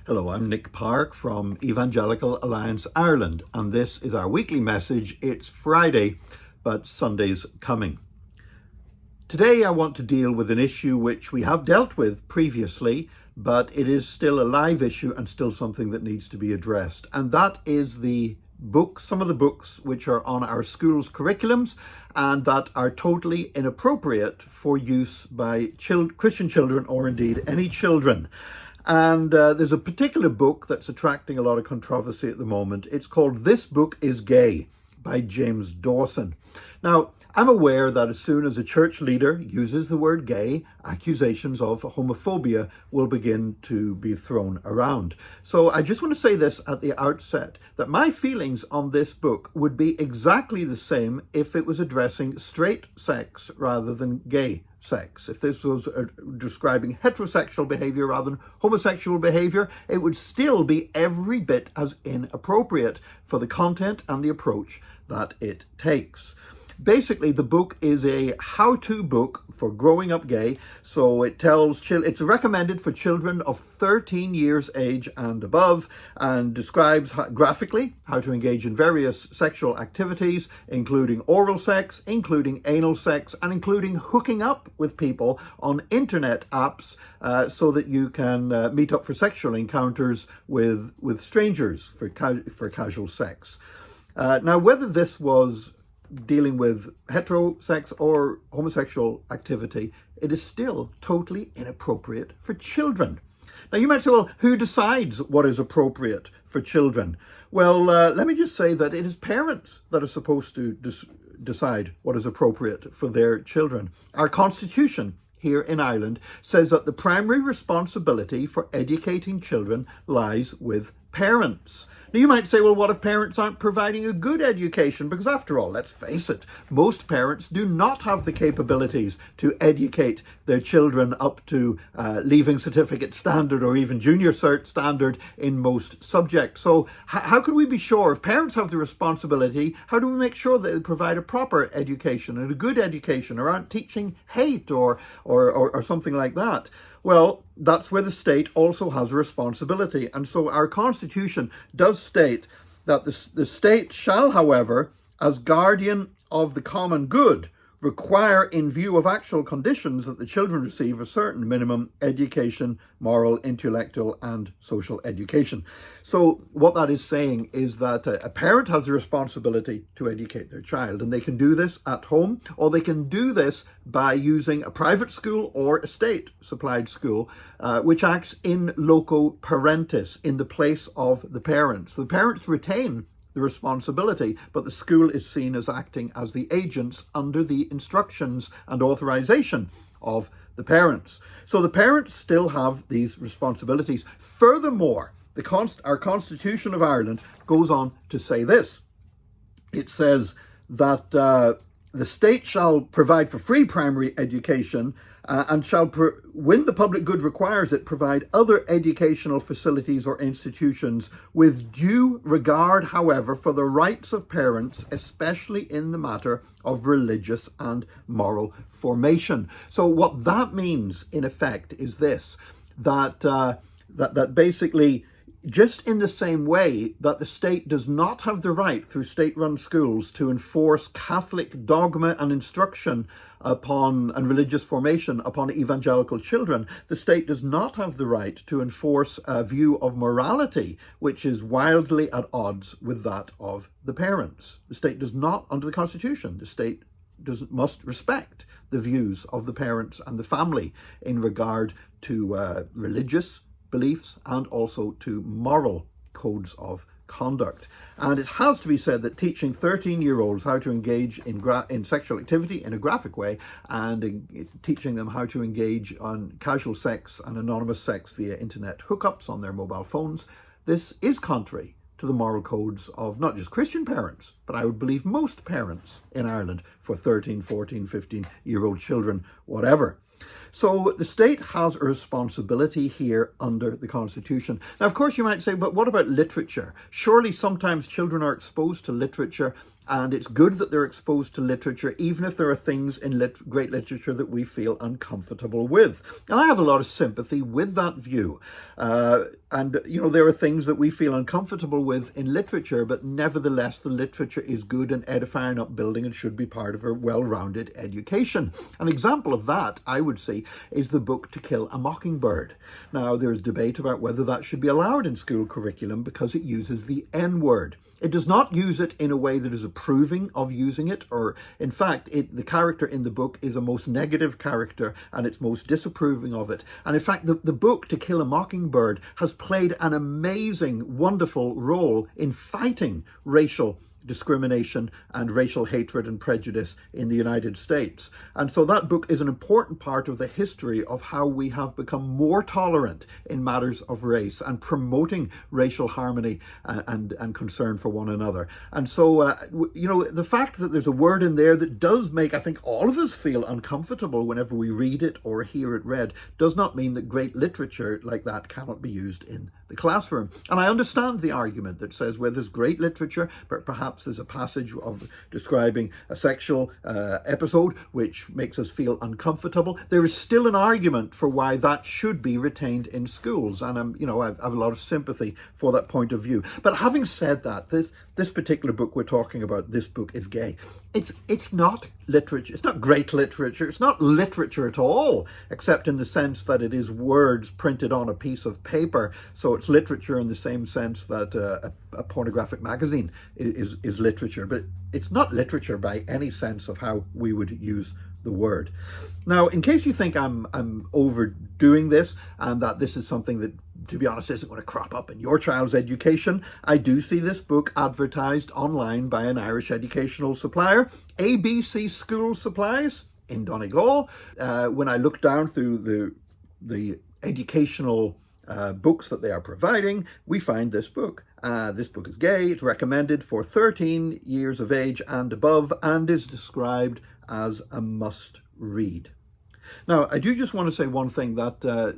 Hello, I'm Nick Park from Evangelical Alliance Ireland, and this is our weekly message. It's Friday, but Sunday's coming. Today I want to deal with an issue which we have dealt with previously, but it is still a live issue and still something that needs to be addressed. And that is the books, some of the books which are on our schools' curriculums and that are totally inappropriate for use by Christian children or indeed any children. And there's a particular book that's attracting a lot of controversy at the moment. It's called This Book is Gay by James Dawson. Now, I'm aware that as soon as a church leader uses the word gay, accusations of homophobia will begin to be thrown around. So I just want to say this at the outset, that my feelings on this book would be exactly the same if it was addressing straight sex rather than gay sex. If this was describing heterosexual behavior rather than homosexual behavior, it would still be every bit as inappropriate for the content and the approach that it takes. Basically, the book is a how-to book for growing up gay. So it tells it's recommended for children of 13 years age and above, and describes graphically how to engage in various sexual activities, including oral sex, including anal sex, and including hooking up with people on internet apps so that you can meet up for sexual encounters with strangers for casual sex. Now, whether this was dealing with heterosex or homosexual activity, it is still totally inappropriate for children. Now, you might say, well, who decides what is appropriate for children? Well, let me just say that it is parents that are supposed to decide what is appropriate for their children. Our constitution here in Ireland says that the primary responsibility for educating children lies with parents. Now, you might say, well, what if parents aren't providing a good education? Because after all, let's face it, most parents do not have the capabilities to educate their children up to leaving certificate standard or even junior cert standard in most subjects. So how can we be sure, if parents have the responsibility, how do we make sure that they provide a proper education and a good education, or aren't teaching hate or something like that? Well, that's where the state also has a responsibility. And so our constitution does state that the state shall, however, as guardian of the common good, require, in view of actual conditions, that the children receive a certain minimum education, moral, intellectual, and social education. So what that is saying is that a parent has a responsibility to educate their child, and they can do this at home, or they can do this by using a private school or a state-supplied school, which acts in loco parentis, in the place of the parents. The parents retain the responsibility, but the school is seen as acting as the agents under the instructions and authorization of the parents. So the parents still have these responsibilities. Furthermore, our Constitution of Ireland goes on to say this. It says that the state shall provide for free primary education and shall, when the public good requires it, provide other educational facilities or institutions with due regard, however, for the rights of parents, especially in the matter of religious and moral formation. So what that means, in effect, is this, that basically, just in the same way that the state does not have the right through state-run schools to enforce Catholic dogma and instruction and religious formation upon evangelical children, the state does not have the right to enforce a view of morality which is wildly at odds with that of the parents. The state does not, under the Constitution, the state must respect the views of the parents and the family in regard to religious beliefs and also to moral codes of conduct. And it has to be said that teaching 13-year-olds how to engage in sexual activity in a graphic way, and teaching them how to engage on casual sex and anonymous sex via internet hookups on their mobile phones, this is contrary to the moral codes of not just Christian parents, but I would believe most parents in Ireland for 13, 14, 15-year-old children, whatever. So the state has a responsibility here under the Constitution. Now, of course, you might say, but what about literature? Surely sometimes children are exposed to literature, and it's good that they're exposed to literature, even if there are things in great literature that we feel uncomfortable with. And I have a lot of sympathy with that view. And, there are things that we feel uncomfortable with in literature, but nevertheless, the literature is good and edifying, upbuilding, and should be part of a well-rounded education. An example of that, I would say, is the book To Kill a Mockingbird. Now, there's debate about whether that should be allowed in school curriculum because it uses the N-word. It does not use it in a way that is approving of using it, or in fact, the character in the book is a most negative character and it's most disapproving of it. And in fact, the book To Kill a Mockingbird has played an amazing, wonderful role in fighting racial discrimination and racial hatred and prejudice in the United States. And so that book is an important part of the history of how we have become more tolerant in matters of race and promoting racial harmony and concern for one another. And so, the fact that there's a word in there that does make, I think, all of us feel uncomfortable whenever we read it or hear it read does not mean that great literature like that cannot be used in the classroom. And I understand the argument that says, well, there's great literature, but perhaps there's a passage of describing a sexual episode which makes us feel uncomfortable. There is still an argument for why that should be retained in schools, and I have a lot of sympathy for that point of view. But having said that, this particular book we're talking about, this book is gay. It's not literature. It's not great literature. It's not literature at all, except in the sense that it is words printed on a piece of paper. So it's literature in the same sense that a pornographic magazine is literature. But it's not literature by any sense of how we would use the word. Now, in case you think I'm overdoing this and that this is something that, to be honest, isn't going to crop up in your child's education, I do see this book advertised online by an Irish educational supplier, ABC School Supplies in Donegal. When I look down through the educational books that they are providing, we find this book. This book is gay. It's recommended for 13 years of age and above and is described as a must read. Now, I do just want to say one thing, that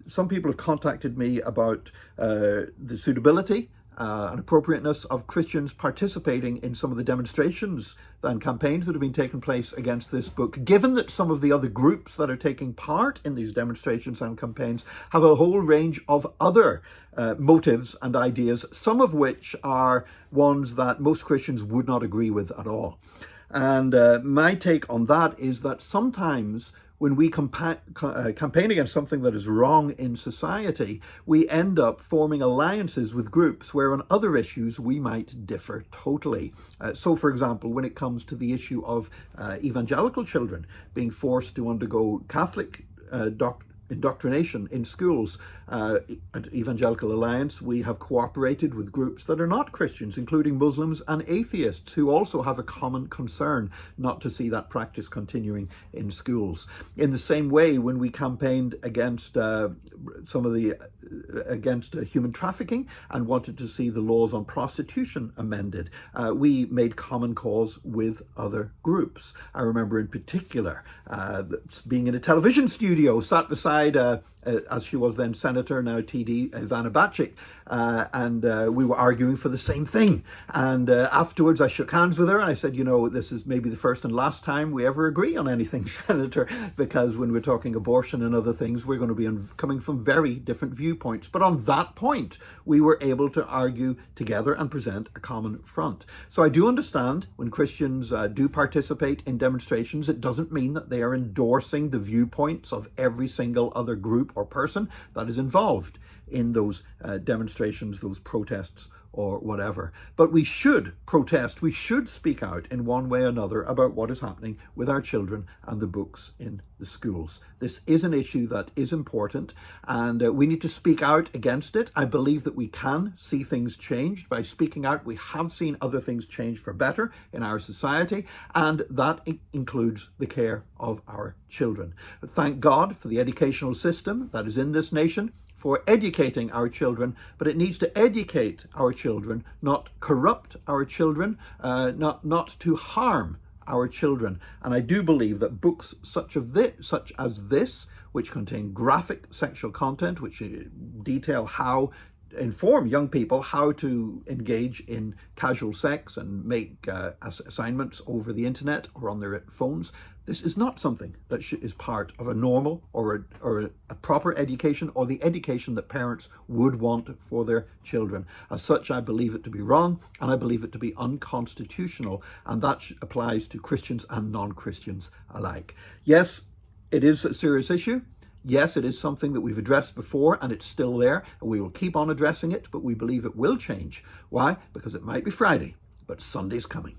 some people have contacted me about the suitability and appropriateness of Christians participating in some of the demonstrations and campaigns that have been taking place against this book, given that some of the other groups that are taking part in these demonstrations and campaigns have a whole range of other motives and ideas, some of which are ones that most Christians would not agree with at all. And my take on that is that sometimes when we campaign against something that is wrong in society, we end up forming alliances with groups where on other issues we might differ totally. So, for example, when it comes to the issue of evangelical children being forced to undergo Catholic indoctrination in schools, at Evangelical Alliance, we have cooperated with groups that are not Christians, including Muslims and atheists, who also have a common concern not to see that practice continuing in schools. In the same way, when we campaigned against against human trafficking and wanted to see the laws on prostitution amended, we made common cause with other groups. I remember in particular being in a television studio, sat beside as she was then Senator, now TD, Ivana Bacik, and we were arguing for the same thing. And afterwards I shook hands with her and I said, this is maybe the first and last time we ever agree on anything, Senator, because when we're talking abortion and other things, we're going to be coming from very different viewpoints. But on that point, we were able to argue together and present a common front. So I do understand when Christians do participate in demonstrations, it doesn't mean that they are endorsing the viewpoints of every single other group or person that is involved in those demonstrations, those protests, or whatever. But we should protest, we should speak out in one way or another about what is happening with our children and the books in the schools. This is an issue that is important, and we need to speak out against it. I believe that we can see things changed by speaking out. We have seen other things change for better in our society, and that includes the care of our children. But thank God for the educational system that is in this nation, for educating our children, but it needs to educate our children, not corrupt our children, not to harm our children. And I do believe that books such as this, which contain graphic sexual content, which detail inform young people how to engage in casual sex and make assignments over the internet or on their phones, This is not something that is part of a normal or a proper education, or the education that parents would want for their children. As such, I believe it to be wrong, and I believe it to be unconstitutional, and that applies to Christians and non-Christians alike. Yes, it is a serious issue. Yes, it is something that we've addressed before, and it's still there, and we will keep on addressing it, but we believe it will change. Why? Because it might be Friday, but Sunday's coming.